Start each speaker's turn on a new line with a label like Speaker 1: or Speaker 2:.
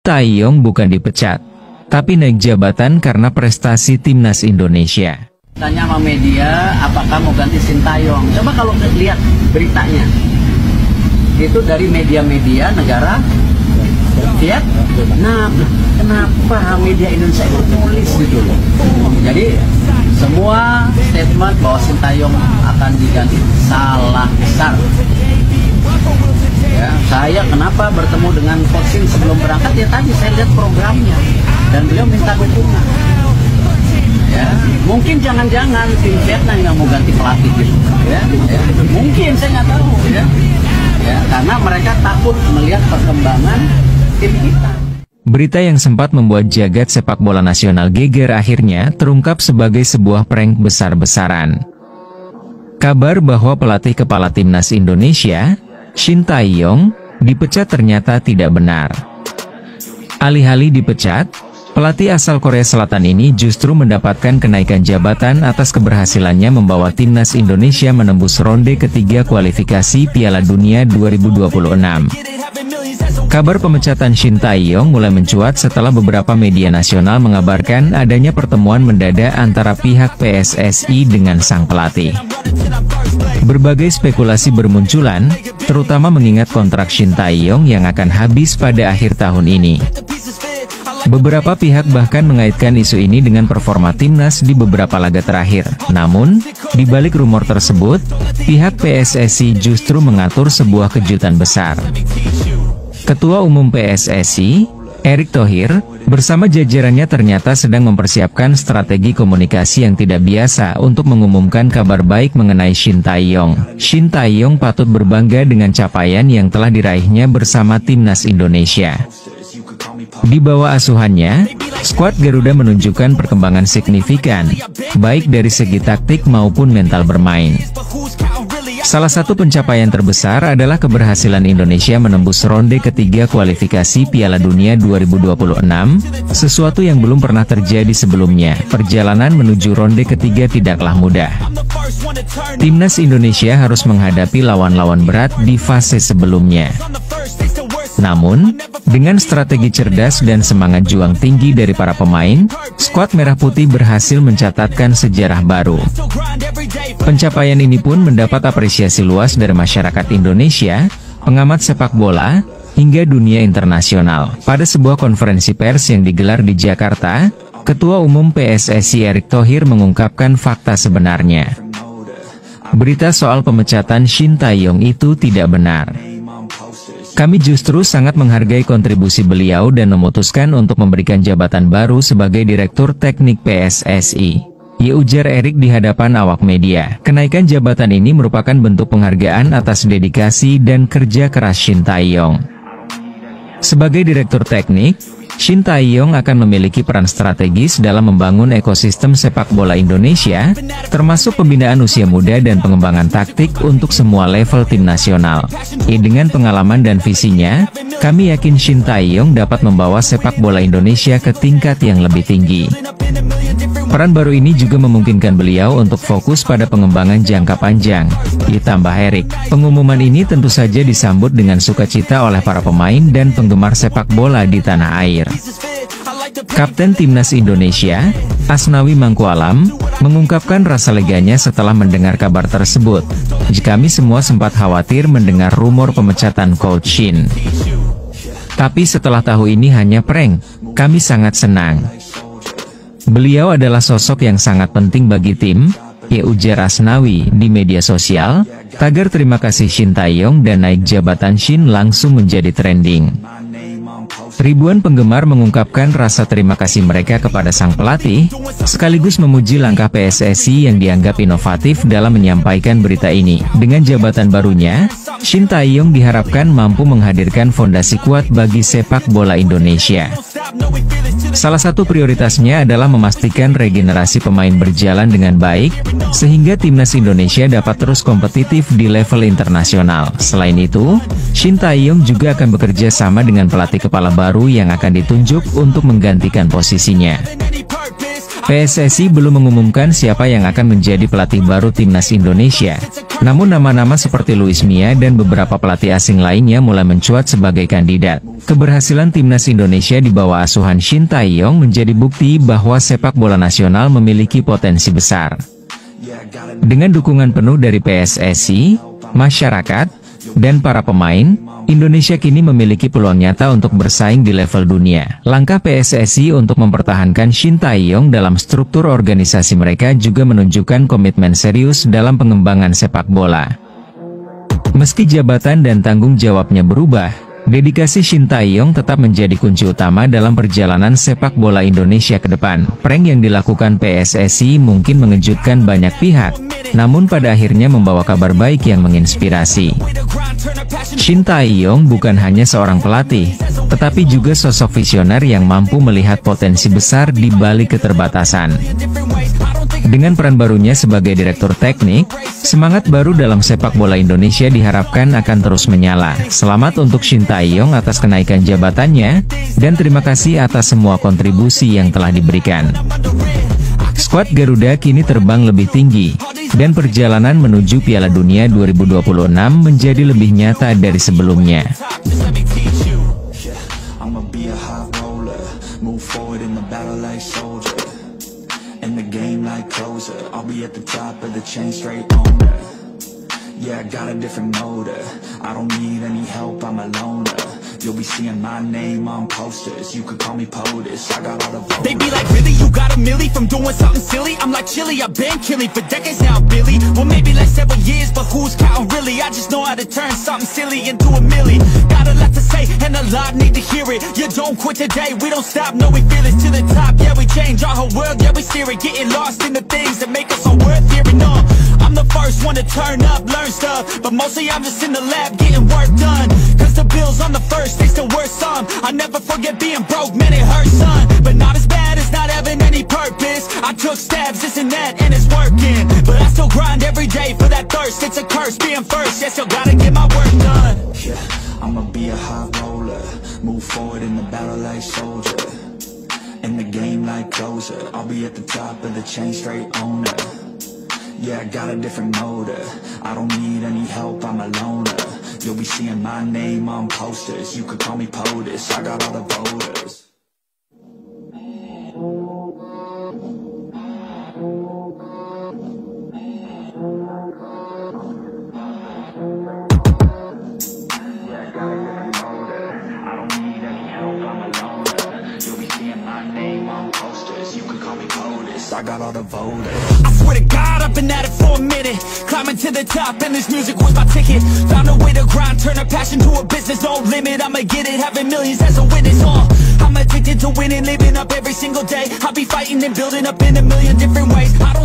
Speaker 1: Tae-yong bukan dipecat, tapi naik jabatan karena prestasi timnas Indonesia.
Speaker 2: Tanya sama media, apakah mau ganti Shin Tae-yong? Coba kalau lihat beritanya, itu dari media-media negara Vietnam. Kenapa media Indonesia itu tulis gitu loh? Jadi semua statement bahwa Shin Tae-yong akan diganti salah besar. Ya, saya kenapa bertemu dengan Coach Shin sebelum berangkat, ya tadi saya lihat programnya dan beliau minta dukungan. Ya, mungkin jangan-jangan tim Vietnam yang mau ganti pelatih gitu. Ya, mungkin saya nggak tahu ya. Ya, karena mereka takut melihat perkembangan tim kita.
Speaker 1: Berita yang sempat membuat jagat sepak bola nasional geger akhirnya terungkap sebagai sebuah prank besar-besaran. Kabar bahwa pelatih kepala timnas Indonesia, Shin Tae-yong, dipecat ternyata tidak benar. Alih-alih dipecat, pelatih asal Korea Selatan ini justru mendapatkan kenaikan jabatan atas keberhasilannya membawa timnas Indonesia menembus ronde ketiga kualifikasi Piala Dunia 2026. Kabar pemecatan Shin Tae-yong mulai mencuat setelah beberapa media nasional mengabarkan adanya pertemuan mendadak antara pihak PSSI dengan sang pelatih. Berbagai spekulasi bermunculan, terutama mengingat kontrak Shin Tae-yong yang akan habis pada akhir tahun ini. Beberapa pihak bahkan mengaitkan isu ini dengan performa timnas di beberapa laga terakhir. Namun, di balik rumor tersebut, pihak PSSI justru mengatur sebuah kejutan besar. Ketua Umum PSSI, Erick Thohir, bersama jajarannya ternyata sedang mempersiapkan strategi komunikasi yang tidak biasa untuk mengumumkan kabar baik mengenai Shin Tae-yong. Shin Tae-yong patut berbangga dengan capaian yang telah diraihnya bersama timnas Indonesia. Di bawah asuhannya, skuad Garuda menunjukkan perkembangan signifikan, baik dari segi taktik maupun mental bermain. Salah satu pencapaian terbesar adalah keberhasilan Indonesia menembus ronde ketiga kualifikasi Piala Dunia 2026, sesuatu yang belum pernah terjadi sebelumnya. Perjalanan menuju ronde ketiga tidaklah mudah. Timnas Indonesia harus menghadapi lawan-lawan berat di fase sebelumnya. Namun, dengan strategi cerdas dan semangat juang tinggi dari para pemain, skuad Merah Putih berhasil mencatatkan sejarah baru. Pencapaian ini pun mendapat apresiasi luas dari masyarakat Indonesia, pengamat sepak bola, hingga dunia internasional. Pada sebuah konferensi pers yang digelar di Jakarta, Ketua Umum PSSI Erick Thohir mengungkapkan fakta sebenarnya. Berita soal pemecatan Shin Tae-yong itu tidak benar. Kami justru sangat menghargai kontribusi beliau dan memutuskan untuk memberikan jabatan baru sebagai Direktur Teknik PSSI. Ya, ujar Erick di hadapan awak media. Kenaikan jabatan ini merupakan bentuk penghargaan atas dedikasi dan kerja keras Shin Tae-yong. Sebagai Direktur Teknik, Shin Tae-yong akan memiliki peran strategis dalam membangun ekosistem sepak bola Indonesia, termasuk pembinaan usia muda dan pengembangan taktik untuk semua level tim nasional. Dengan pengalaman dan visinya, kami yakin Shin Tae-yong dapat membawa sepak bola Indonesia ke tingkat yang lebih tinggi. Peran baru ini juga memungkinkan beliau untuk fokus pada pengembangan jangka panjang, ditambah Erick. Pengumuman ini tentu saja disambut dengan sukacita oleh para pemain dan penggemar sepak bola di tanah air. Kapten Timnas Indonesia, Asnawi Mangkualam, mengungkapkan rasa leganya setelah mendengar kabar tersebut. Kami semua sempat khawatir mendengar rumor pemecatan Coach Shin. Tapi setelah tahu ini hanya prank, kami sangat senang. Beliau adalah sosok yang sangat penting bagi tim, ujar Asnawi di media sosial. Tagar terima kasih Shin Tae-yong dan naik jabatan Shin langsung menjadi trending. Ribuan penggemar mengungkapkan rasa terima kasih mereka kepada sang pelatih, sekaligus memuji langkah PSSI yang dianggap inovatif dalam menyampaikan berita ini. Dengan jabatan barunya, Shin Tae-yong diharapkan mampu menghadirkan fondasi kuat bagi sepak bola Indonesia. Salah satu prioritasnya adalah memastikan regenerasi pemain berjalan dengan baik, sehingga timnas Indonesia dapat terus kompetitif di level internasional. Selain itu, Shin Tae-yong juga akan bekerja sama dengan pelatih kepala baru yang akan ditunjuk untuk menggantikan posisinya. PSSI belum mengumumkan siapa yang akan menjadi pelatih baru timnas Indonesia. Namun nama-nama seperti Luis Mia dan beberapa pelatih asing lainnya mulai mencuat sebagai kandidat. Keberhasilan timnas Indonesia di bawah asuhan Shin Tae-yong menjadi bukti bahwa sepak bola nasional memiliki potensi besar. Dengan dukungan penuh dari PSSI, masyarakat, dan para pemain, Indonesia kini memiliki peluang nyata untuk bersaing di level dunia. Langkah PSSI untuk mempertahankan Shin Tae-yong dalam struktur organisasi mereka juga menunjukkan komitmen serius dalam pengembangan sepak bola. Meski jabatan dan tanggung jawabnya berubah, dedikasi Shin Tae-yong tetap menjadi kunci utama dalam perjalanan sepak bola Indonesia ke depan. Prank yang dilakukan PSSI mungkin mengejutkan banyak pihak, namun pada akhirnya membawa kabar baik yang menginspirasi. Shin Tae-yong bukan hanya seorang pelatih, tetapi juga sosok visioner yang mampu melihat potensi besar di balik keterbatasan. Dengan peran barunya sebagai direktur teknik, semangat baru dalam sepak bola Indonesia diharapkan akan terus menyala. Selamat untuk Shin Tae-yong atas kenaikan jabatannya, dan terima kasih atas semua kontribusi yang telah diberikan. Skuad Garuda kini terbang lebih tinggi, dan perjalanan menuju Piala Dunia 2026 menjadi lebih nyata dari sebelumnya.
Speaker 3: You'll be seeing my name on posters. You could call me POTUS. I got all the votes. They be like, really? You got a milli from doing something silly? I'm like, chilly, I've been killing for decades now, Billy. Well, maybe like several years, but who's counting really? I just know how to turn something silly into a milli. Got a lot to say, and a lot need to hear it. You don't quit today, we don't stop. No, we feel it to the top. Yeah, we change our whole world. Yeah, we steer it. Getting lost in the things that make us so worth hearing on. I'm the first one to turn up, learn stuff, but mostly I'm just in the lab getting work done. Cause the bills on the first, they still worth some. I never forget being broke, man, it hurts, son. But not as bad as not having any purpose. I took stabs, this and that, and it's working. But I still grind every day for that thirst. It's a curse being first, yeah, still gotta get my work done. Yeah, I'ma be a high roller, move forward in the battle like soldier. In the game like closer, I'll be at the top of the chain, straight owner. Yeah, I got a different motive. I don't need any help, I'm a loner. You'll be seeing my name on posters. You could call me POTUS. I got all the voters. Yeah, I got a different motive. I don't need any help, I'm a loner. You'll be seeing my name on posters. You could call me POTUS. I got all the voters. I swear to God, I've been at it for a minute. Climbing to the top, and this music was my ticket. Found a way to grind, turn a passion to a business. No limit, I'ma get it, having millions as a witness. I'm addicted to winning, living up every single day. I'll be fighting and building up in a million different ways. I